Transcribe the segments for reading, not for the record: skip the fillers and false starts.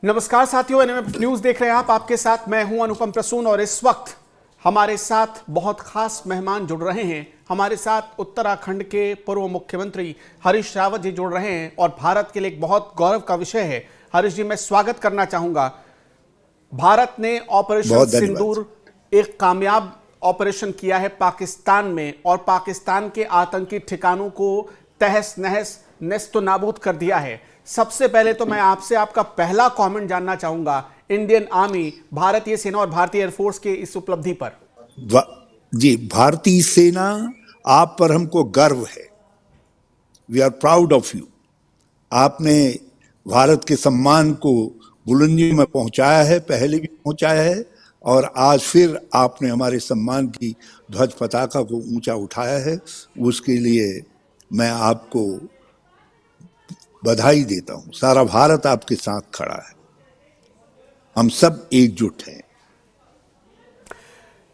नमस्कार साथियों, NMF news देख रहे हैं आप। आपके साथ मैं हूं अनुपम प्रसून और इस वक्त हमारे साथ बहुत खास मेहमान जुड़ रहे हैं। हमारे साथ उत्तराखंड के पूर्व मुख्यमंत्री हरीश रावत जी जुड़ रहे हैं और भारत के लिए एक बहुत गौरव का विषय है। हरीश जी, मैं स्वागत करना चाहूंगा। भारत ने ऑपरेशन सिंदूर एक कामयाब ऑपरेशन किया है पाकिस्तान में और पाकिस्तान के आतंकी ठिकानों को तहस नहस नेस्तो नाबूद कर दिया है। सबसे पहले तो मैं आपसे आपका पहला कमेंट जानना चाहूंगा इंडियन आर्मी, भारतीय सेना और भारतीय एयरफोर्स के इस उपलब्धि पर। जी, भारतीय सेना, आप पर हमको गर्व है। We are proud of you. आपने भारत के सम्मान को बुलंदियों में पहुंचाया है, पहले भी पहुंचाया है और आज फिर आपने हमारे सम्मान की ध्वज पताका को ऊंचा उठाया है। उसके लिए मैं आपको बधाई देता हूं। सारा भारत आपके साथ खड़ा है, हम सब एकजुट हैं।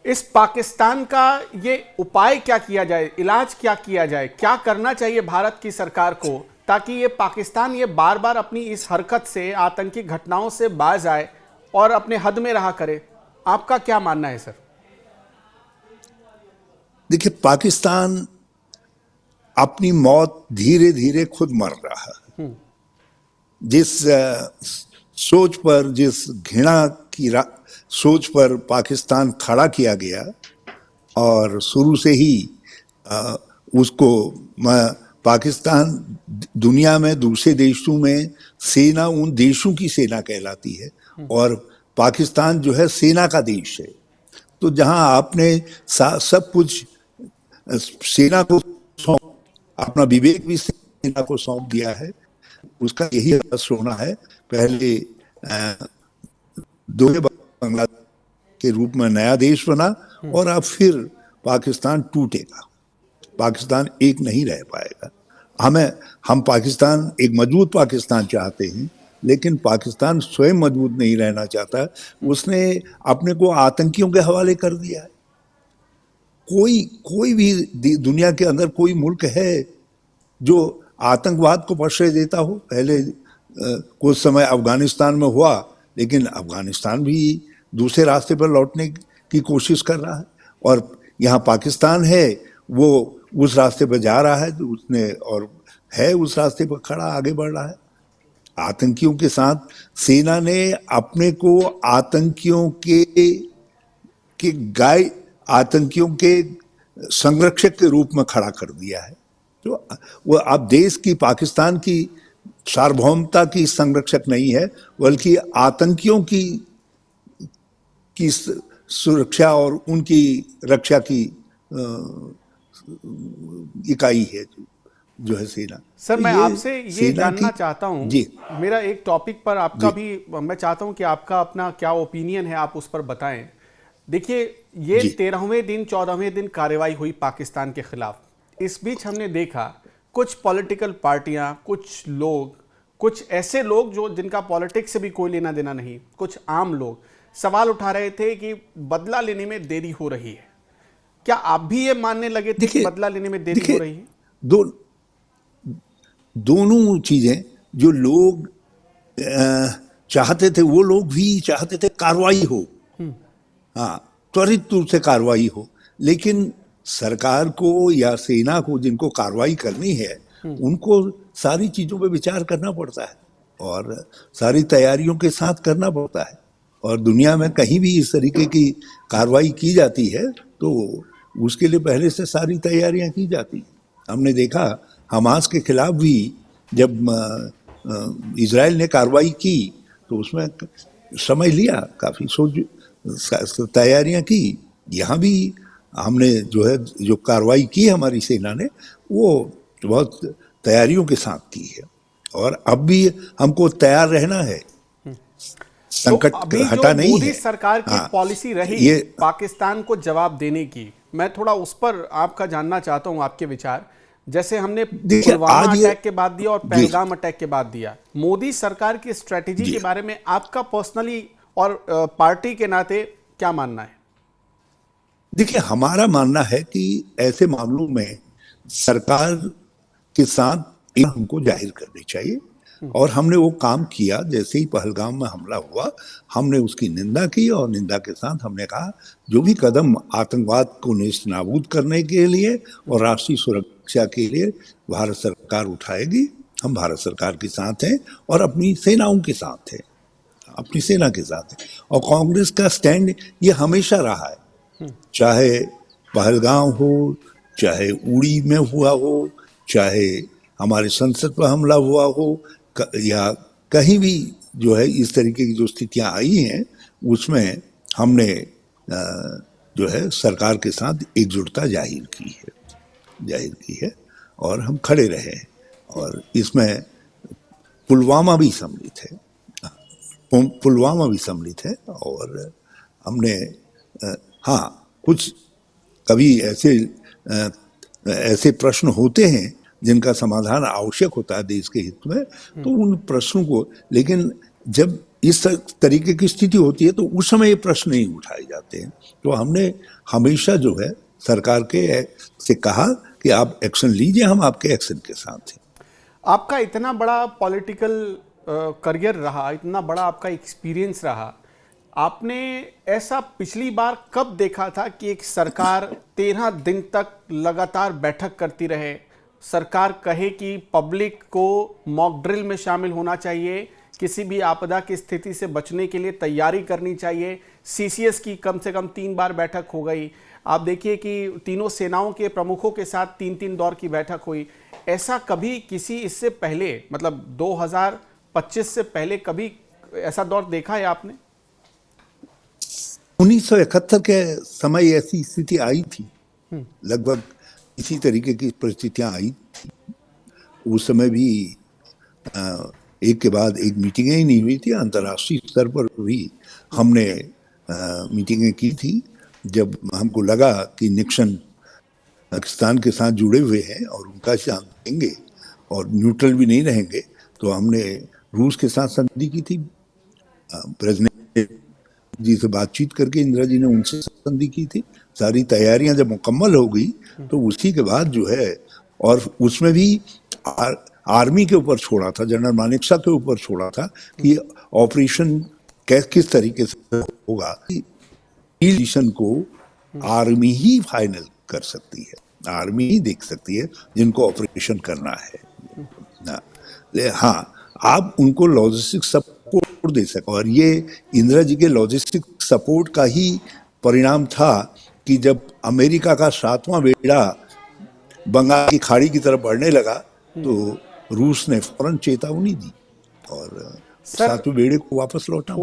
इस पाकिस्तान का ये उपाय क्या किया जाए, इलाज क्या किया जाए, क्या करना चाहिए भारत की सरकार को ताकि ये पाकिस्तान ये बार बार अपनी इस हरकत से, आतंकी घटनाओं से बाज आए और अपने हद में रहा करे? आपका क्या मानना है सर? देखिए, पाकिस्तान अपनी मौत धीरे धीरे खुद मर रहा है। जिस सोच पर, जिस घृणा की सोच पर पाकिस्तान खड़ा किया गया और शुरू से ही उसको पाकिस्तान दुनिया में दूसरे देशों में सेना उन देशों की सेना कहलाती है और पाकिस्तान जो है सेना का देश है। तो जहां आपने सब कुछ सेना को अपना विवेक भी सेना को सौंप दिया है, उसका यही असर होना है। पहले दोहे बांग्लादेश के रूप में नया देश बना और अब फिर पाकिस्तान टूटेगा, पाकिस्तान एक नहीं रह पाएगा। हम पाकिस्तान, एक मजबूत पाकिस्तान चाहते हैं, लेकिन पाकिस्तान स्वयं मजबूत नहीं रहना चाहता। उसने अपने को आतंकियों के हवाले कर दिया है। कोई भी दुनिया के अंदर कोई मुल्क है जो आतंकवाद को प्रश्रय देता हो? पहले कुछ समय अफगानिस्तान में हुआ, लेकिन अफगानिस्तान भी दूसरे रास्ते पर लौटने की कोशिश कर रहा है और यहाँ पाकिस्तान है, वो उस रास्ते पर जा रहा है, तो उसने और है उस रास्ते पर खड़ा, आगे बढ़ रहा है। आतंकियों के साथ सेना ने अपने को आतंकियों के संरक्षक के रूप में खड़ा कर दिया है। तो वो अब देश की, पाकिस्तान की सार्वभौमता की संरक्षक नहीं है, बल्कि आतंकियों की सुरक्षा और उनकी रक्षा की इकाई है जो है सेना। सर, मैं आपसे ये जानना चाहता हूं, मेरा एक टॉपिक पर आपका भी मैं चाहता हूं कि आपका अपना क्या ओपिनियन है, आप उस पर बताएं। देखिए, ये 13वें दिन 14वें दिन कार्रवाई हुई पाकिस्तान के खिलाफ। इस बीच हमने देखा कुछ पॉलिटिकल पार्टियां, कुछ लोग, कुछ ऐसे लोग जो जिनका पॉलिटिक्स से भी कोई लेना देना नहीं, कुछ आम लोग सवाल उठा रहे थे कि बदला लेने में देरी हो रही है। क्या आप भी ये मानने लगे थे कि बदला लेने में देरी हो रही है? दोनों चीजें जो लोग चाहते थे, वो लोग भी चाहते थे कार्रवाई हो, हाँ, त्वरित रूप से कार्रवाई हो, लेकिन सरकार को या सेना को जिनको कार्रवाई करनी है उनको सारी चीजों पे विचार करना पड़ता है और सारी तैयारियों के साथ करना पड़ता है। और दुनिया में कहीं भी इस तरीके की कार्रवाई की जाती है तो उसके लिए पहले से सारी तैयारियां की जाती हैं। हमने देखा हमास के खिलाफ भी जब इजराइल ने कार्रवाई की तो उसमें समय लिया, काफी सोच तैयारियां की। यहाँ भी हमने जो कार्रवाई की हमारी सेना ने, वो बहुत तैयारियों के साथ की है और अब भी हमको तैयार रहना है। संकट तो हटा नहीं है। मोदी सरकार की पॉलिसी रही पाकिस्तान को जवाब देने की, मैं थोड़ा उस पर आपका जानना चाहता हूं, आपके विचार। जैसे हमने पुलवामा अटैक के बाद दिया और पहलगाम अटैक के बाद दिया, मोदी सरकार की स्ट्रेटेजी के बारे में आपका पर्सनली और पार्टी के नाते क्या मानना है? देखिए, हमारा मानना है कि ऐसे मामलों में सरकार के साथ हमको जाहिर करनी चाहिए। और हमने वो काम किया। जैसे ही पहलगाम में हमला हुआ, हमने उसकी निंदा की और निंदा के साथ हमने कहा जो भी कदम आतंकवाद को नेस्तनाबूद करने के लिए और राष्ट्रीय सुरक्षा के लिए भारत सरकार उठाएगी, हम भारत सरकार के साथ हैं और अपनी सेनाओं के साथ हैं, अपनी सेना के साथ है। और कांग्रेस का स्टैंड ये हमेशा रहा है, चाहे पहलगाम हो, चाहे उड़ी में हुआ हो, चाहे हमारे संसद पर हमला हुआ हो, या कहीं भी जो है इस तरीके की जो स्थितियां आई हैं उसमें हमने जो है सरकार के साथ एकजुटता जाहिर की है और हम खड़े रहे। और इसमें पुलवामा भी सम्मिलित है और हमने हाँ, कुछ कभी ऐसे प्रश्न होते हैं जिनका समाधान आवश्यक होता है देश के हित में, तो उन प्रश्नों को, लेकिन जब इस तरीके की स्थिति होती है तो उस समय ये प्रश्न नहीं उठाए जाते हैं। तो हमने हमेशा जो है सरकार के से कहा कि आप एक्शन लीजिए, हम आपके एक्शन के साथ हैं। आपका इतना बड़ा पॉलिटिकल करियर रहा, इतना बड़ा आपका एक्सपीरियंस रहा, आपने ऐसा पिछली बार कब देखा था कि एक सरकार 13 दिन तक लगातार बैठक करती रहे, सरकार कहे कि पब्लिक को मॉक ड्रिल में शामिल होना चाहिए, किसी भी आपदा की स्थिति से बचने के लिए तैयारी करनी चाहिए, सीसीएस की कम से कम 3 बार बैठक हो गई। आप देखिए कि तीनों सेनाओं के प्रमुखों के साथ 3-3 दौर की बैठक हुई। ऐसा कभी किसी इससे पहले, मतलब 2025 से पहले कभी ऐसा दौर देखा है आपने? 1971 के समय ऐसी स्थिति आई थी, लगभग इसी तरीके की परिस्थितियां आई थी। उस समय भी एक के बाद एक मीटिंगें ही नहीं हुई थी, अंतर्राष्ट्रीय स्तर पर भी हमने मीटिंगें की थी। जब हमको लगा कि निक्सन पाकिस्तान के साथ जुड़े हुए हैं और उनका साथ देंगे और न्यूट्रल भी नहीं रहेंगे, तो हमने रूस के साथ संधि की थी। प्रेसिडेंट जी से बातचीत करके इंदिरा जी ने उनसे संधि की थी। सारी तैयारियां जब मुकम्मल हो गई तो उसी के बाद जो है, और उसमें भी आर्मी के ऊपर छोड़ा था, जनरल मानेकशॉ के ऊपर छोड़ा था कि ऑपरेशन किस तरीके से होगा। डिसीजन को आर्मी ही फाइनल कर सकती है, आर्मी ही देख सकती है जिनको ऑपरेशन करना है। हाँ, आप उनको लॉजिस्टिक सपोर्ट दे सके, और ये इंदिरा जी के लॉजिस्टिक सपोर्ट का ही परिणाम था कि जब अमेरिका का 7वां बेड़ा बंगाल की खाड़ी की तरफ बढ़ने लगा तो रूस ने फौरन चेतावनी दी और 7वें बेड़े को वापस लौटा।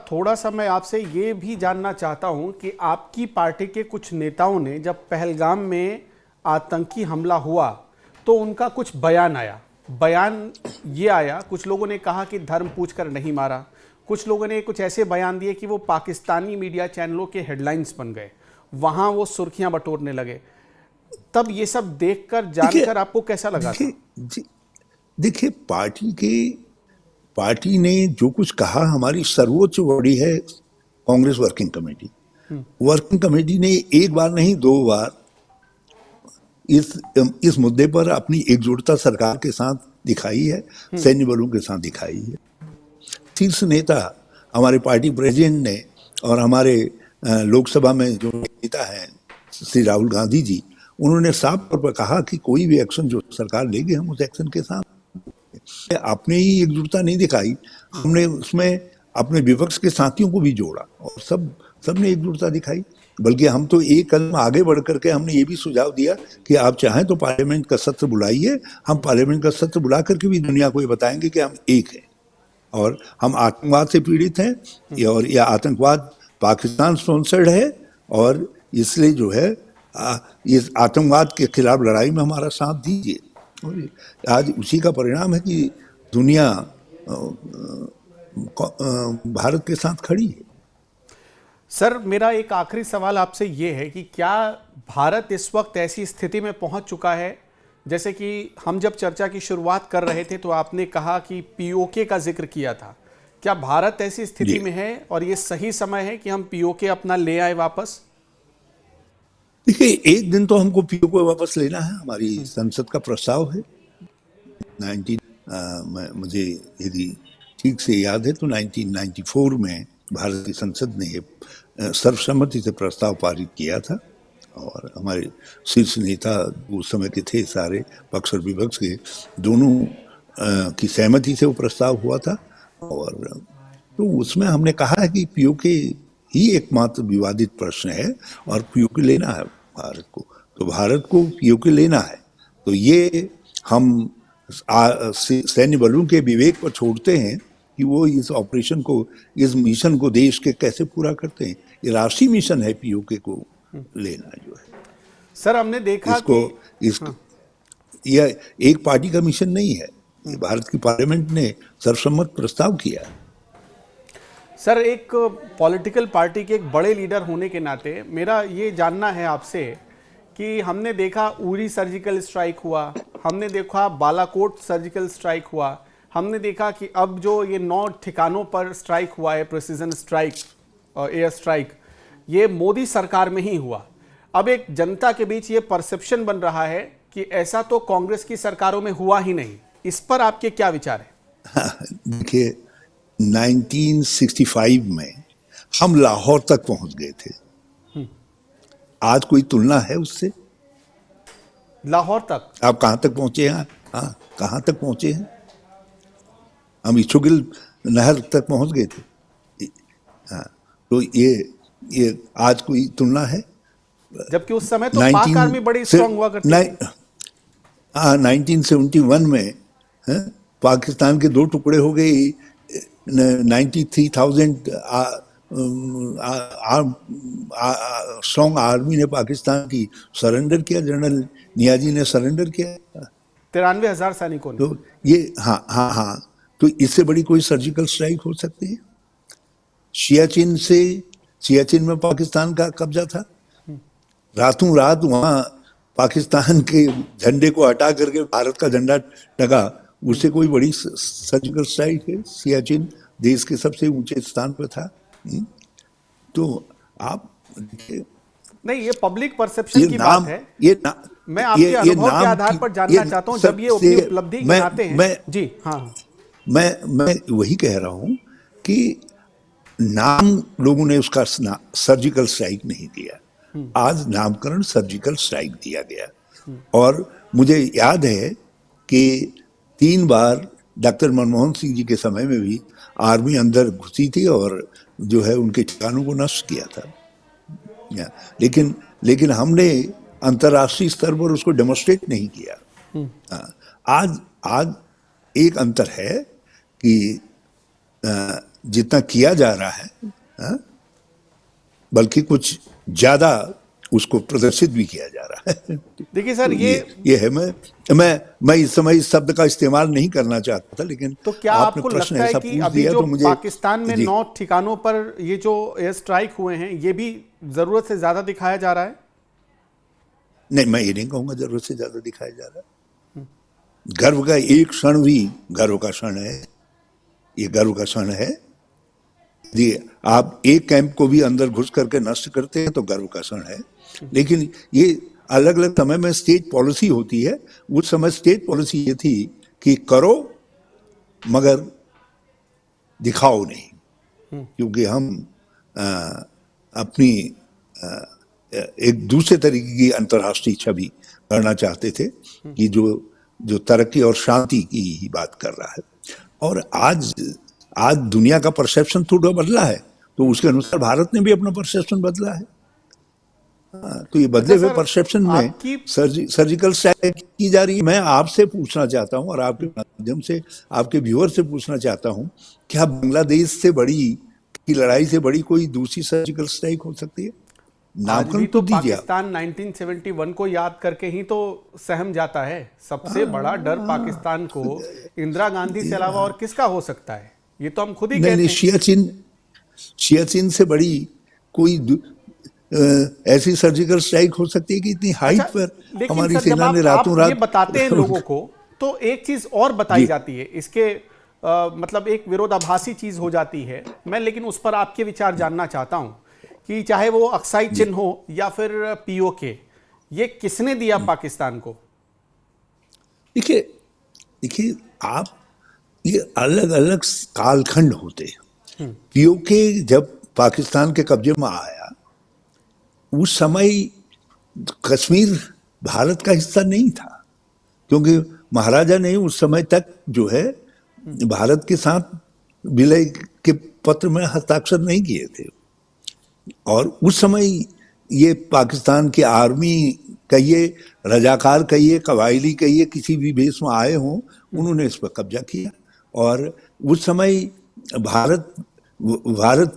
थोड़ा सा मैं आपसे ये भी जानना चाहता हूं कि आपकी पार्टी के कुछ नेताओं ने जब पहलगाम में आतंकी हमला हुआ तो उनका कुछ बयान आया। बयान ये आया, कुछ लोगों ने कहा कि धर्म पूछकर नहीं मारा, कुछ लोगों ने कुछ ऐसे बयान दिए कि वो पाकिस्तानी मीडिया चैनलों के हेडलाइंस बन गए, वहां वो सुर्खियां बटोरने लगे। तब ये सब देखकर, जानकर आपको कैसा लगा था? देखिए, पार्टी ने जो कुछ कहा, हमारी सर्वोच्च बॉडी है Congress working committee. Working committee ने एक बार नहीं 2 बार इस मुद्दे पर अपनी एकजुटता सरकार के साथ दिखाई है, सैन्य बलों के साथ दिखाई है। शीर्ष नेता हमारे पार्टी प्रेसिडेंट ने और हमारे लोकसभा में जो नेता हैं श्री राहुल गांधी जी, उन्होंने साफ तौर पर कहा कि कोई भी एक्शन जो सरकार लेगी हम उस एक्शन के साथ। आपने ही एकजुटता नहीं दिखाई, हमने उसमें अपने विपक्ष के साथियों को भी जोड़ा और सबने एकजुटता दिखाई। बल्कि हम तो एक कदम आगे बढ़ करके हमने ये भी सुझाव दिया कि आप चाहें तो पार्लियामेंट का सत्र बुलाइए, हम पार्लियामेंट का सत्र बुला करके भी दुनिया को ये बताएंगे कि हम एक हैं और हम आतंकवाद से पीड़ित हैं और यह आतंकवाद पाकिस्तान स्पॉन्सर्ड है और इसलिए जो है इस आतंकवाद के खिलाफ लड़ाई में हमारा साथ दीजिए। और आज उसी का परिणाम है कि दुनिया भारत के साथ खड़ी है। सर, मेरा एक आखिरी सवाल आपसे ये है कि क्या भारत इस वक्त ऐसी स्थिति में पहुंच चुका है, जैसे कि हम जब चर्चा की शुरुआत कर रहे थे तो आपने कहा कि पीओके का जिक्र किया था, क्या भारत ऐसी स्थिति में है और ये सही समय है कि हम पीओके अपना ले आए वापस? देखिए, एक दिन तो हमको पीओके वापस लेना है, हमारी संसद का प्रस्ताव है मुझे यदि ठीक से याद है तो 1994 में भारत की संसद ने सर्वसम्मति से प्रस्ताव पारित किया था और हमारे शीर्ष नेता उस समय के थे, सारे पक्ष और विपक्ष के दोनों की सहमति से वो प्रस्ताव हुआ था। और तो उसमें हमने कहा है कि पीओके ही एकमात्र विवादित प्रश्न है और पीओके लेना है भारत को, तो भारत को पीओके लेना है। तो ये हम सैन्य बलों के विवेक पर छोड़ते हैं कि वो इस ऑपरेशन को, इस मिशन को देश के कैसे पूरा करते हैं। ये राष्ट्रीय मिशन है पीओके को लेना जो है। सर हमने देखा कि यह एक पार्टी का मिशन नहीं है, ये भारत की पार्लियामेंट ने सर्वसम्मत प्रस्ताव किया। सर एक पॉलिटिकल पार्टी के एक बड़े लीडर होने के नाते मेरा ये जानना है आपसे कि हमने देखा उरी सर्जिकल स्ट्राइक हुआ, हमने देखा बालाकोट सर्जिकल स्ट्राइक हुआ, हमने देखा कि अब जो ये 9 ठिकानों पर स्ट्राइक हुआ है, प्रिसीजन स्ट्राइक और एयर स्ट्राइक, ये मोदी सरकार में ही हुआ। अब एक जनता के बीच ये परसेप्शन बन रहा है कि ऐसा तो कांग्रेस की सरकारों में हुआ ही नहीं। इस पर आपके क्या विचार है? देखिए 1965 में हम लाहौर तक पहुंच गए थे, आज कोई तुलना है उससे? लाहौर तक आप कहां तक पहुंचे हैं? हाँ, कहां तक पहुंचे हैं? हम इच्छुगिल नहर तक पहुंच गए थे। हाँ, तो ये आज कोई तुलना है? जबकि उस समय तो पाक आर्मी बड़ी स्ट्रांग हुआ करती थी। हाँ, 1971 में पाकिस्तान के 2 टुकड़े हो गए, 93,000 स्ट्रॉन्ग आर्मी ने पाकिस्तान की सरेंडर किया, जनरल नियाजी ने सरेंडर किया, 93,000 सैनिकों ने। तो ये हाँ, तो इससे बड़ी कोई सर्जिकल स्ट्राइक हो सकती है? सियाचिन में पाकिस्तान का कब्जा था, रातों रात वहां पाकिस्तान के झंडे को हटा करके भारत का झंडा टंगा, उससे कोई बड़ी सर्जिकल स्ट्राइक है? सियाचिन देश के सबसे ऊंचे स्थान पर था। तो आप नहीं, ये पब्लिक परसेप्शन की बात है। मैं आपके अनुभव के आधार पर जानना चाहता हूं, जब ये अपनी उपलब्धि गिनाते हैं। जी हाँ, मैं वही कह रहा हूं कि नाम लोगों ने उसका सर्जिकल स्ट्राइक नहीं दिया, आज नामकरण सर्जिकल स्ट्राइक दिया गया। और मुझे याद है कि 3 बार डॉक्टर मनमोहन सिंह जी के समय में भी आर्मी अंदर घुसी थी और जो है उनके ठिकानों को नष्ट किया था, लेकिन हमने अंतर्राष्ट्रीय स्तर पर उसको डेमोन्स्ट्रेट नहीं किया। आज एक अंतर है कि जितना किया जा रहा है, बल्कि कुछ ज्यादा उसको प्रदर्शित भी किया जा रहा है। देखिए सर, ये है। मैं इस समय इस शब्द का इस्तेमाल नहीं करना चाहता था, लेकिन तो क्या आपको लगता है कि अभी जो पाकिस्तान में 9 ठिकानों पर ये जो एयर स्ट्राइक हुए हैं, ये भी जरूरत से ज्यादा दिखाया जा रहा है? नहीं, मैं ये नहीं कहूंगा जरूरत से ज्यादा दिखाया जा रहा है। गर्व का एक क्षण भी गर्व का क्षण है, ये गर्व का क्षण है। जी, आप एक कैंप को भी अंदर घुस करके नष्ट करते हैं तो गर्व का क्षण है, लेकिन ये अलग अलग समय में स्टेट पॉलिसी होती है। उस समय स्टेट पॉलिसी ये थी कि करो मगर दिखाओ नहीं, क्योंकि हम अपनी एक दूसरे तरीके की अंतर्राष्ट्रीय छवि करना चाहते थे कि जो तरक्की और शांति की ही बात कर रहा है। और आज दुनिया का परसेप्शन थोड़ा बदला है, तो उसके अनुसार भारत ने भी अपना परसेप्शन बदला है। तो ये बदले हुए परसेप्शन में सर्जिकल स्ट्राइक की जा रही है। मैं आपसे पूछना चाहता हूं और आपके माध्यम से आपके व्यूअर से पूछना चाहता हूं, क्या बांग्लादेश से बड़ी की लड़ाई से बड़ी कोई दूसरी सर्जिकल स्ट्राइक हो सकती है? आज भी तो पाकिस्तान 1971 को याद करके ही तो सहम जाता है। सबसे बड़ा डर पाकिस्तान को इंदिरा गांधी से अलावा और किसका हो सकता है? ये तो हम खुद ही कहते हैं। सियाचिन से बड़ी कोई ऐसी सर्जिकल स्ट्राइक हो सकती है कि इतनी हाइट पर हमारी सेना ने रातों रात ये बताते हैं लोगों को, तो एक चीज और बताई जाती है इसके मतलब एक विरोधाभासी चीज हो जाती है। मैं लेकिन उस पर आपके विचार जानना चाहता हूं कि चाहे वो अक्साई चिन्ह हो या फिर पीओके, ये किसने दिया पाकिस्तान को? देखिए आप ये अलग अलग कालखंड होते हैं। पीओके जब पाकिस्तान के कब्जे में आया उस समय कश्मीर भारत का हिस्सा नहीं था, क्योंकि महाराजा ने उस समय तक जो है भारत के साथ विलय के पत्र में हस्ताक्षर नहीं किए थे। और उस समय ये पाकिस्तान की आर्मी कहिए, रजाकार कहिए, कबायली कहिए, किसी भी बेस में आए हों, उन्होंने इस पर कब्जा किया। और उस समय भारत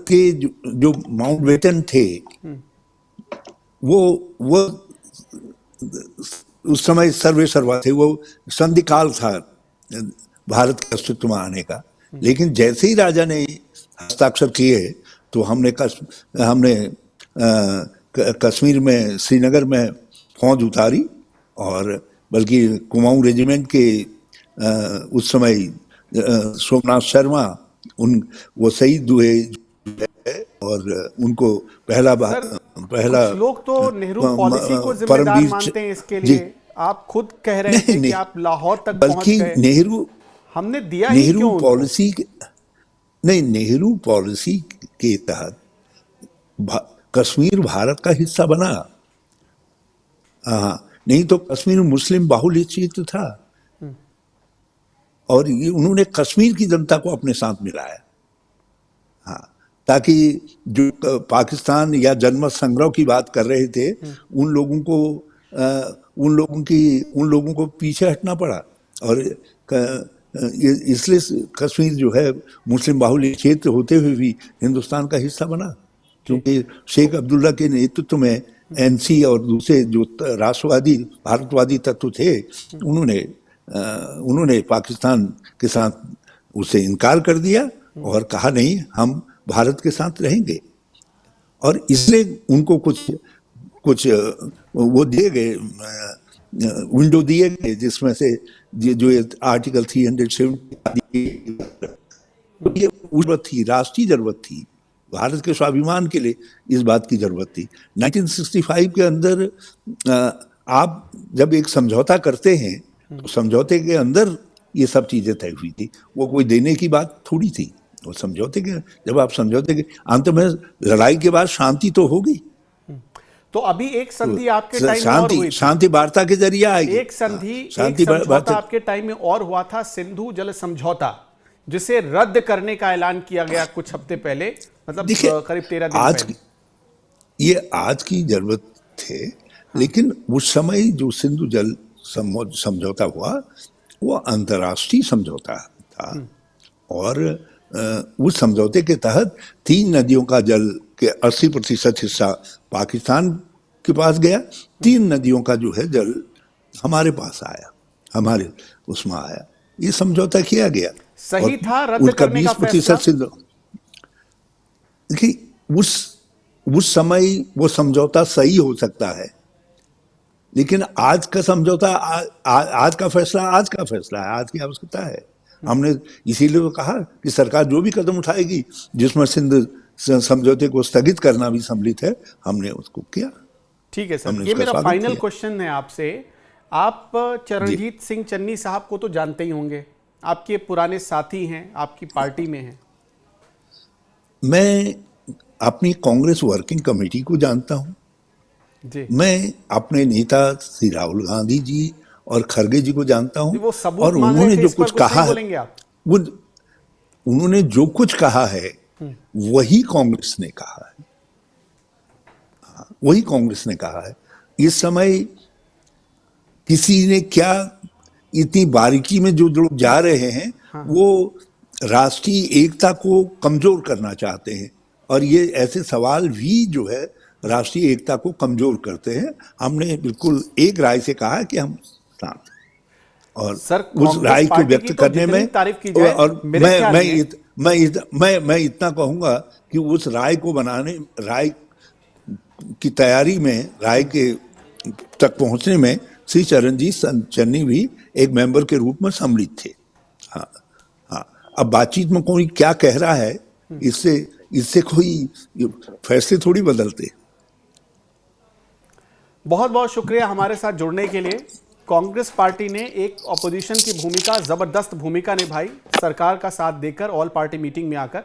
के जो माउंटबेटन थे वो उस समय सर्वे सर्वा थे, वो संधिकाल था भारत के अस्तित्व में आने का। लेकिन जैसे ही राजा ने हस्ताक्षर किए तो हमने कश्मीर में, श्रीनगर में फौज उतारी, और बल्कि कुमाऊं रेजिमेंट के उस समय सोमनाथ शर्मा वो शहीद हुए और उनको पहला कुछ लोग तो नेहरू पॉलिसी को जिम्मेदार मानते हैं इसके लिए। आप खुद कह रहे थे कि आप लाहौर तक पहुंच गए। नेहरू हमने दिया ही क्यों उनको? पॉलिसी नहीं, नेहरू पॉलिसी के तहत कश्मीर भारत का हिस्सा बना। हाँ, नहीं तो कश्मीर मुस्लिम बाहुल्य क्षेत्र था, और ये उन्होंने कश्मीर की जनता को अपने साथ मिलाया। हाँ, ताकि जो पाकिस्तान या जनमत संग्रह की बात कर रहे थे उन लोगों को पीछे हटना पड़ा। और इसलिए कश्मीर जो है मुस्लिम बाहुल्य क्षेत्र होते हुए भी हिंदुस्तान का हिस्सा बना, क्योंकि शेख अब्दुल्ला के नेतृत्व में एनसी और दूसरे जो राष्ट्रवादी भारतवादी तत्व थे उन्होंने पाकिस्तान के साथ उससे इनकार कर दिया और कहा नहीं, हम भारत के साथ रहेंगे। और इसलिए उनको कुछ वो दिए गए, विंडो दिए गए, जिसमें से जो आर्टिकल 370 ये जरूरत थी, राष्ट्रीय जरूरत थी, भारत के स्वाभिमान के लिए इस बात की जरूरत थी। 1965 के अंदर आप जब एक समझौता करते हैं तो समझौते के अंदर ये सब चीजें तय हुई थी, वो कोई देने की बात थोड़ी थी। वो समझौते के, जब आप समझौते के अंत में लड़ाई के बाद शांति तो होगी। तो अभी एक संधि आपके टाइम में और हुई थी, शांति वार्ता के जरिए आएगी। एक समझौता आपके टाइम में और हुआ था, सिंधु जल समझौता, जिसे रद्द करने का ऐलान किया गया कुछ हफ्ते पहले, मतलब करीब 13 दिन पहले। ये आज की जरूरत थे, लेकिन उस समय जो सिंधु जल समझौता हुआ वो अंतर्राष्ट्रीय समझौता था, और उस समझौते के तहत 3 नदियों का जल के 80% हिस्सा पाकिस्तान के पास गया, 3 नदियों का जो है जल हमारे पास आया, हमारे उसमें आया। ये समझौता किया गया। सही था रद्द करने का फैसला। देखिए उस समय वो समझौता सही हो सकता है, लेकिन आज का समझौता, आज का फैसला आज है, आज की आवश्यकता है। हमने इसीलिए तो कहा कि सरकार जो भी कदम उठाएगी जिसमें सिंध समझौते को स्थगित करना भी सम्मिलित है, हमने उसको किया। ठीक है सर, ये मेरा फाइनल क्वेश्चन है आपसे। आप चरणजीत सिंह चन्नी साहब को तो जानते ही होंगे, आपके पुराने साथी हैं, आपकी पार्टी में हैं। मैं अपनी कांग्रेस वर्किंग कमेटी को जानता हूं जी। मैं अपने नेता श्री राहुल गांधी जी और खरगे जी को जानता हूं, वो सबूत और उन्होंने जो कुछ कहा है, उन्होंने जो कुछ कहा है वही कांग्रेस ने कहा है। वही कांग्रेस ने कहा है। इस समय किसी ने क्या इतनी बारीकी में जो लोग जा रहे हैं, वो राष्ट्रीय एकता को कमजोर करना चाहते हैं, और ये ऐसे सवाल भी जो है राष्ट्रीय एकता को कमजोर करते हैं। हमने बिल्कुल एक राय से कहा कि हम शांत, और उस राय को व्यक्त करने में, और मैं इतना कहूंगा कि उस राय को बनाने, राय की तैयारी में, राय के तक पहुंचने में श्री चरणजीत चन्नी भी एक मेंबर के रूप में सम्मिलित थे। हाँ, अब बातचीत में कोई क्या कह रहा है, इससे कोई फैसले थोड़ी बदलते। बहुत बहुत शुक्रिया हमारे साथ जुड़ने के लिए। कांग्रेस पार्टी ने एक ऑपोजिशन की भूमिका, जबरदस्त भूमिका निभाई, सरकार का साथ देकर ऑल पार्टी मीटिंग में आकर